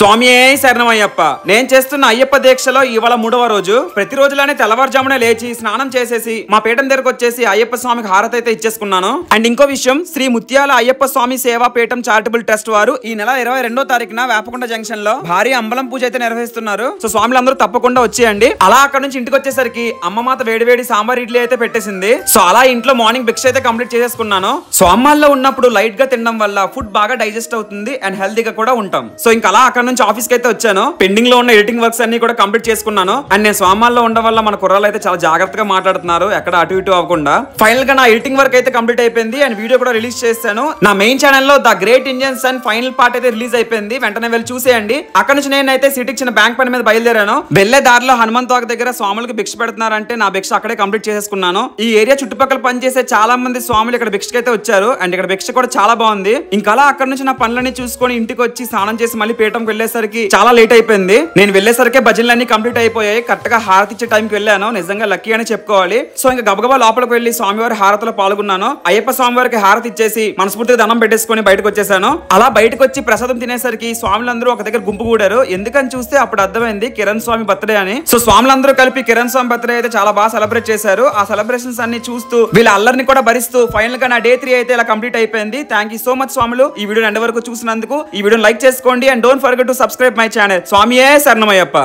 స్వామియే శరణమయ్యప్ప. నేను చేస్తున్న అయ్యప్ప దీక్షలో ఇవాళ 3వ రోజు. ప్రతిరోజులానే తెల్లవారుజామునే లేచి స్నానం చేసేసి మా పీఠం దగ్గరకు వచ్చేసి అయ్యప్ప స్వామికి హారతి అయితే ఇచ్చేసుకున్నాను. అండ్ ఇంకో విషయం, శ్రీ ముత్యాల అయ్యప్ప స్వామి సేవా పీఠం చారిటబుల్ ట్రస్ట్ వారు ఈ నెల 22వ తారీఖున వేపకొండ జంక్షన్ లో భారీ అంబలం పూజ అయితే నిర్వహిస్తున్నారు. సో స్వాములందరూ తప్పకుండా వచ్చేయండి. అలా అక్కడ నుంచి ఇంటికి వచ్చేసరికి అమ్మ మాత వేడివేడి సాంబార్ ఇడ్లీ అయితే పెట్టేసింది. సో అలా ఇంట్లో మార్నింగ్ భిక్ష అయితే కంప్లీట్ చేసేసుకున్నాను. సో అమ్మాల్లో ఉన్నప్పుడు లైట్ గా తినడం వల్ల ఫుడ్ బాగా డైజెస్ట్ అవుతుంది అండ్ హెల్తీగా కూడా ఉంటాం. సో ఇంకా అలా అక్కడ నుంచి ఆఫీస్ కి అయితే వచ్చాను. పెండింగ్ లో ఉన్న ఎడిటింగ్ వర్క్స్ అన్ని కూడా కంప్లీట్ చేసుకున్నాను. అండ్ నేను స్వామాల్లో ఉండడం వల్ల మన కుర్రాళ్ళు అయితే చాలా జాగ్రత్తగా మాట్లాడుతున్నారు, ఎక్కడ అటు ఇటు అవ్వకుండా. ఫైనల్ గా నా ఎడిటింగ్ వర్క్ అయితే కంప్లీట్ అయిపోయింది అండ్ వీడియో కూడా రిలీజ్ చేశాను. నా మెయిన్ ఛానల్ లో the great Indian son final part అయితే రిలీజ్ అయిపోయింది. వెంటనే వెళ్ళి చూసేయండి. అక్కడ నుంచి నేనైతే సిటీకి చిన్న బ్యాంక్ పని మీద బయలుదేరాను. వెళ్లే దారిలో హనుమంతవాక దగ్గర స్వాములకు భిక్ష పెడుతున్నారంటే నా భిక్ష అక్కడే కంప్లీట్ చేసేసుకున్నాను. ఈ ఏరియా చుట్టుపక్కల పనిచేసే చాలా మంది స్వాములు ఇక్కడ భిక్షకి అయితే వచ్చారు అండ్ ఇక్కడ భిక్ష కూడా చాలా బాగుంది. ఇంకా అలా అక్కడ నుంచి నా పనులన్నీ చూసుకొని ఇంటికి వచ్చి స్నానం చేసి మళ్ళీ పీఠంకి వెళ్ళేసరికి చాలా లేట్ అయిపోయింది. నేను వెళ్ళేసరికి భజనలన్నీ కంప్లీట్ అయిపోయాయి. కరెక్ట్ గా హారతి ఇచ్చే టైంకి వెళ్ళాను. నిజంగా లక్కీ అని చెప్పుకోవాలి. సో ఇంకా గబగబా లోపలికి వెళ్లి స్వామివారి హారతిలో పాల్గొన్నాను. అయ్యప్ప స్వామివారికి హారతి ఇచ్చేసి మనస్ఫూర్తిగా దండం పెట్టేసుకుని బయటకు వచ్చేసాను. అలా బయటకు వచ్చి ప్రసాదం తినేసరికి స్వాములందరూ ఒక దగ్గర గుంపు కూడారు. ఎందుకని చూస్తే అప్పుడు అర్థమైంది కిరణ్ స్వామి బర్త్డే అని. సో స్వాములందరూ కలిపి కిరణ్ స్వామి బర్త్డే అయితే చాలా బాగా సెలబ్రేట్ చేశారు. ఆ సెలబ్రేషన్స్ అన్ని చూస్తూ వీళ్ళ అల్లరిని కూడా భరిస్తూ ఫైనల్ గా నా డే 3 అయితే ఇలా కంప్లీట్ అయిపోయింది. థ్యాంక్ యూ సో మచ్ స్వాములు ఈ వీడియో ఎండ్ వరకు చూసినందుకు. ఈ వీడియో లైక్ చేసుకోండి and don't forget to subscribe my channel. స్వామియే శరణమయ్యప్ప.